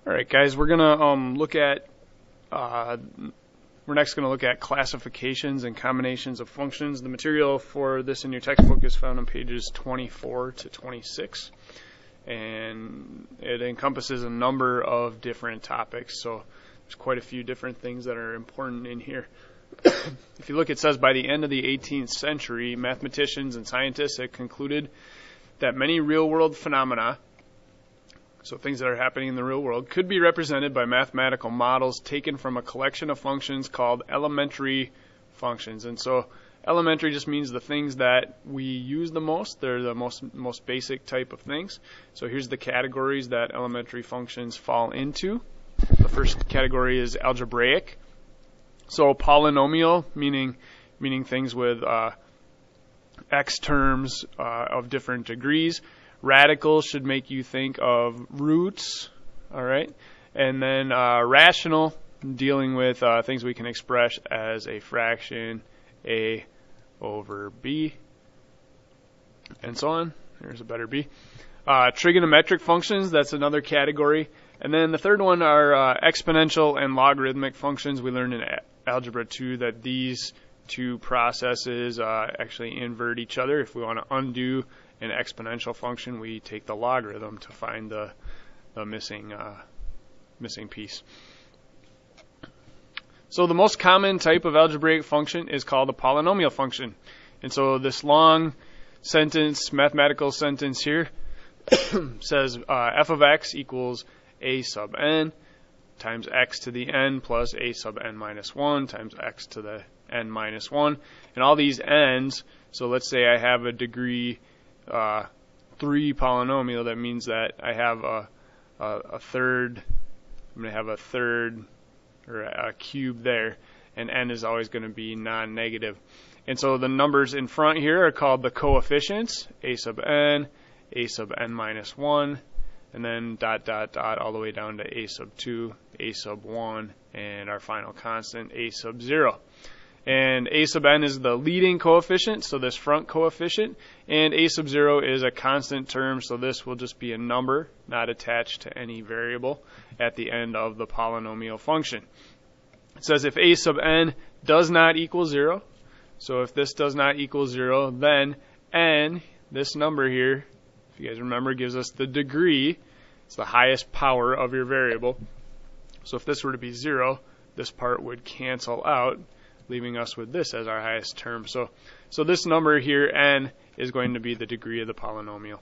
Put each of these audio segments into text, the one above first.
All right, guys, we're gonna look at we're next gonna look at classifications and combinations of functions. The material for this in your textbook is found on pages 24 to 26, and it encompasses a number of different topics. So there's quite a few different things that are important in here. If you look, it says by the end of the 18th century, mathematicians and scientists had concluded that many real-world phenomena, so things that are happening in the real world, could be represented by mathematical models taken from a collection of functions called elementary functions. And so elementary just means the things that we use the most. They're the most basic type of things. So here's the categories that elementary functions fall into. The first category is algebraic. So polynomial, meaning things with x terms of different degrees. Radical should make you think of roots, all right? And then rational, dealing with things we can express as a fraction, a over b, and so on. There's a better b. Trigonometric functions, that's another category. And then the third one are exponential and logarithmic functions. We learned in Algebra 2 that these two processes actually invert each other. If we want to undo an exponential function, we take the logarithm to find the missing piece. So the most common type of algebraic function is called a polynomial function. And so this long sentence, mathematical sentence here, says f of x equals a sub n times x to the n plus a sub n minus 1 times x to the n minus 1. And all these n's, so let's say I have a degree 3 polynomial, that means that I have a third, I'm going to have a third or a cube there, and n is always going to be non-negative. And so the numbers in front here are called the coefficients, a sub n minus 1, and then dot, dot, dot, all the way down to a sub 2, a sub 1, and our final constant, a sub 0. And a sub n is the leading coefficient, so this front coefficient, and a sub 0 is a constant term, so this will just be a number, not attached to any variable, at the end of the polynomial function. It says if a sub n does not equal 0, so if this does not equal 0, then n, this number here, if you guys remember, gives us the degree. It's the highest power of your variable. So if this were to be 0, this part would cancel out, leaving us with this as our highest term. So this number here, n, is going to be the degree of the polynomial.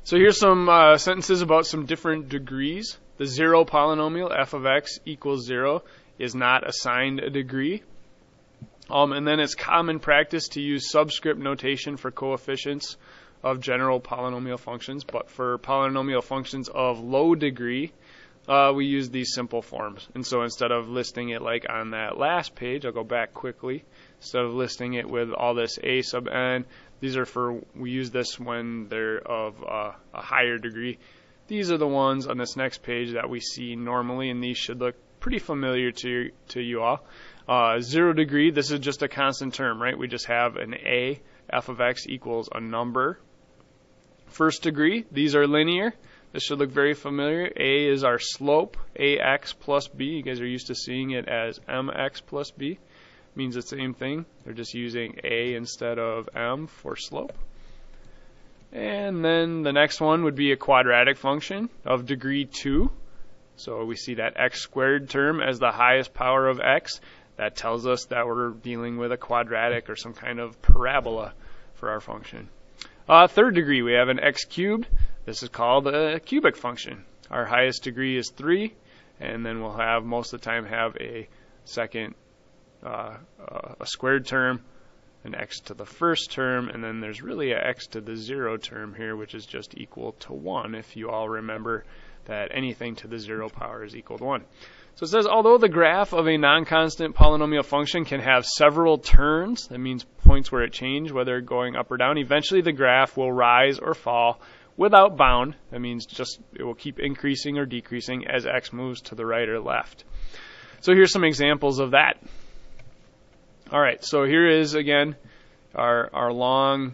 So here's some sentences about some different degrees. The 0 polynomial, f of x equals 0, is not assigned a degree. And then it's common practice to use subscript notation for coefficients of general polynomial functions, but for polynomial functions of low degree, we use these simple forms. And so instead of listing it like on that last page, I'll go back quickly, instead of listing it with all this a sub n, these are for, we use this when they're of a higher degree. These are the ones on this next page that we see normally, and these should look pretty familiar to you all. 0 degree, this is just a constant term, right? We just have an a, f of x equals a number. First degree, these are linear. This should look very familiar. A is our slope, ax plus b. You guys are used to seeing it as mx plus b. Means the same thing. They're just using a instead of m for slope. And then the next one would be a quadratic function of degree 2. So we see that x squared term as the highest power of x. That tells us that we're dealing with a quadratic or some kind of parabola for our function. Third degree, we have an x cubed. This is called a cubic function. Our highest degree is 3, and then we'll have, most of the time, have a second, a squared term, an x to the first term, and then there's really a x to the 0 term here, which is just equal to 1, if you all remember that anything to the 0 power is equal to 1. So it says, although the graph of a non-constant polynomial function can have several turns, that means points where it changes, whether going up or down, eventually the graph will rise or fall without bound. That means just it will keep increasing or decreasing as x moves to the right or left. So here's some examples of that. All right, so here is, again, our long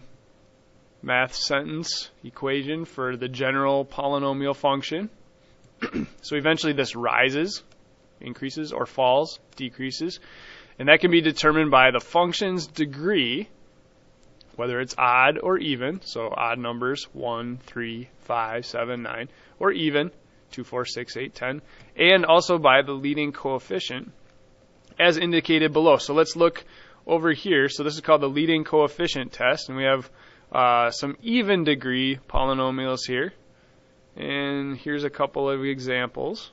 math sentence equation for the general polynomial function. So eventually this rises, increases, or falls, decreases. And that can be determined by the function's degree, whether it's odd or even. So odd numbers, 1, 3, 5, 7, 9, or even, 2, 4, 6, 8, 10. And also by the leading coefficient, as indicated below. So let's look over here. So this is called the leading coefficient test. And we have some even degree polynomials here. And here's a couple of examples.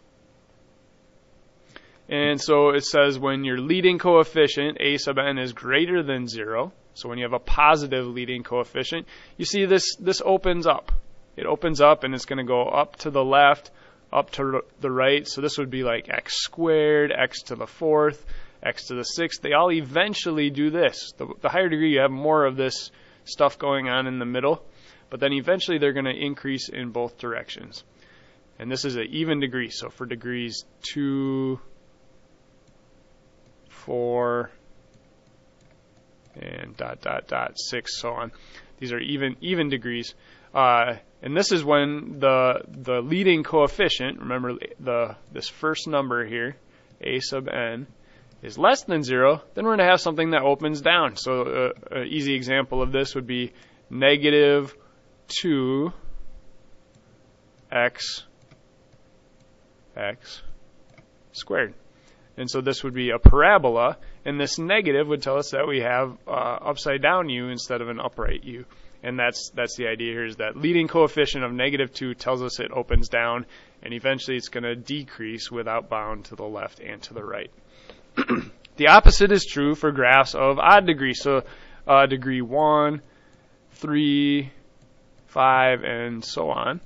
And so it says when your leading coefficient, a sub n, is greater than 0, so when you have a positive leading coefficient, you see this opens up. It opens up and it's going to go up to the left, up to the right. So this would be like x squared, x to the 4th, x to the 6th. They all eventually do this. The higher degree, you have more of this stuff going on in the middle. But then eventually they're going to increase in both directions. And this is an even degree. So for degrees 2, 4, and ... 6, so on. These are even degrees. And this is when the leading coefficient, remember this first number here, a sub n, is less than 0, then we're going to have something that opens down. So an easy example of this would be negative 2 x squared. And so this would be a parabola, and this negative would tell us that we have upside down u instead of an upright u. And that's the idea here, is that leading coefficient of negative 2 tells us it opens down, and eventually it's going to decrease without bound to the left and to the right. The opposite is true for graphs of odd degree. So degree 1, 3, 5, and so on.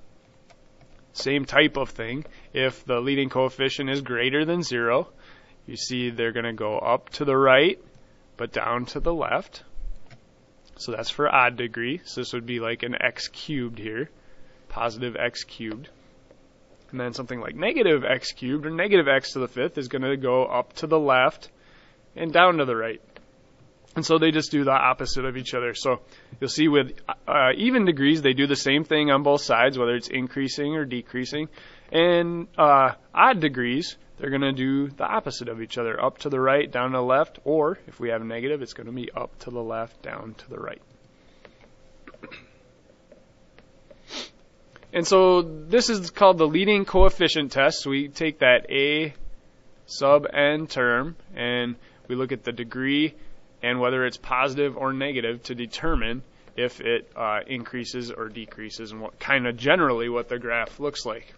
Same type of thing. If the leading coefficient is greater than 0, you see they're going to go up to the right, but down to the left. So that's for odd degree. So this would be like an x cubed here, positive x cubed. And then something like negative x cubed, or negative x to the 5th, is going to go up to the left and down to the right. And so they just do the opposite of each other. So you'll see with even degrees, they do the same thing on both sides, whether it's increasing or decreasing. And odd degrees, they're going to do the opposite of each other, up to the right, down to the left, or if we have a negative, it's going to be up to the left, down to the right. And so this is called the leading coefficient test. So we take that a sub n term and we look at the degree and whether it's positive or negative to determine if it increases or decreases, and what kind of generally what the graph looks like.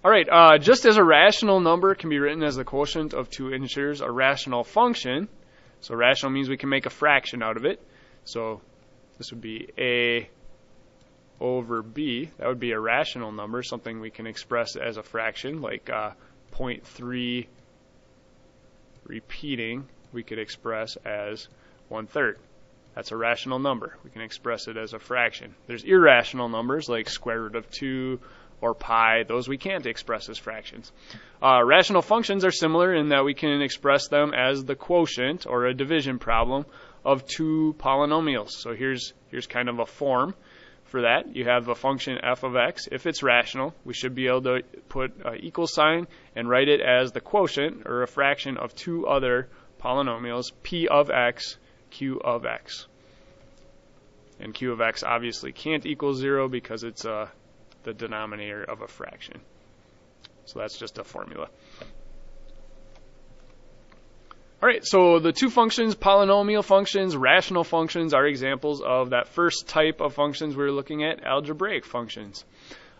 All right, just as a rational number can be written as the quotient of two integers, a rational function, so rational means we can make a fraction out of it. So this would be a over b. That would be a rational number, something we can express as a fraction, like 0.3 repeating we could express as 1/3. That's a rational number. We can express it as a fraction. There's irrational numbers like square root of 2 or pi. Those we can't express as fractions. Rational functions are similar in that we can express them as the quotient or a division problem of two polynomials. So here's kind of a form for that. You have a function f of x. If it's rational, we should be able to put an equal sign and write it as the quotient or a fraction of two other polynomials, p of x, q of x. And q of x obviously can't equal 0 because it's the denominator of a fraction. So that's just a formula. All right, so the two functions, polynomial functions, rational functions, are examples of that first type of functions we were looking at, algebraic functions.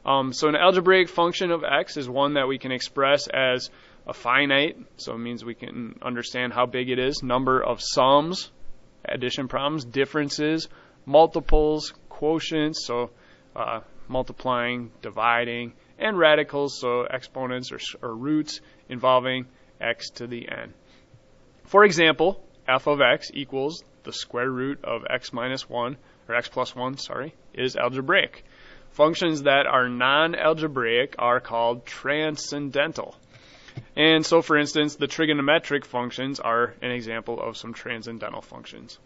So an algebraic function of x is one that we can express as a finite, so it means we can understand how big it is, number of sums, addition problems, differences, multiples, quotients, so multiplying, dividing, and radicals, so exponents or roots involving x to the n. For example, f of x equals the square root of x minus 1, or x plus 1, sorry, is algebraic. Functions that are non-algebraic are called transcendental. And so, for instance, the trigonometric functions are an example of some transcendental functions.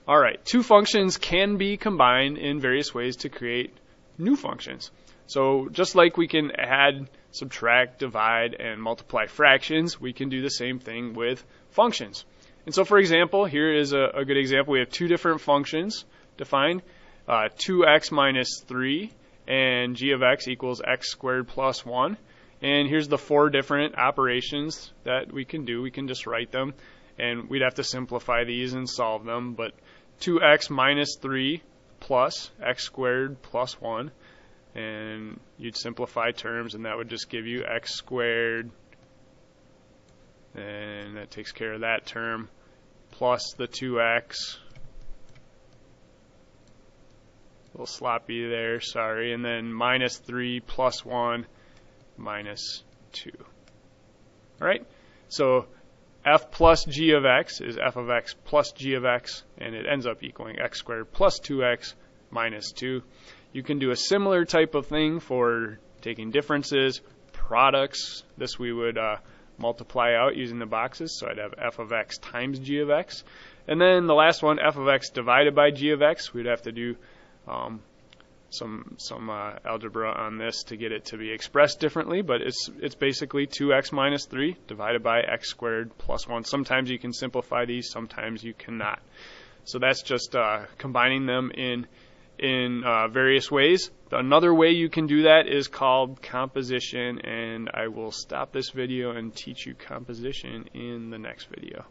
All right, two functions can be combined in various ways to create new functions. So just like we can add, subtract, divide, and multiply fractions, we can do the same thing with functions. And so for example, here is a good example. We have two different functions defined, 2x minus 3 and g of x equals x squared plus 1. And here's the four different operations that we can do. We can just write them, and we'd have to simplify these and solve them. But 2x minus 3 plus x squared plus 1. And you'd simplify terms, and that would just give you x squared, and that takes care of that term, plus the 2x. A little sloppy there, sorry. And then minus 3 plus 1 minus 2. All right, so f plus g of x is f of x plus g of x, and it ends up equaling x squared plus 2x minus 2. You can do a similar type of thing for taking differences, products. This we would multiply out using the boxes, so I'd have f of x times g of x. And then the last one, f of x divided by g of x, we'd have to do some algebra on this to get it to be expressed differently, but it's basically 2x minus 3 divided by x squared plus 1. Sometimes you can simplify these, sometimes you cannot. So that's just combining them in various ways. Another way you can do that is called composition, and I will stop this video and teach you composition in the next video.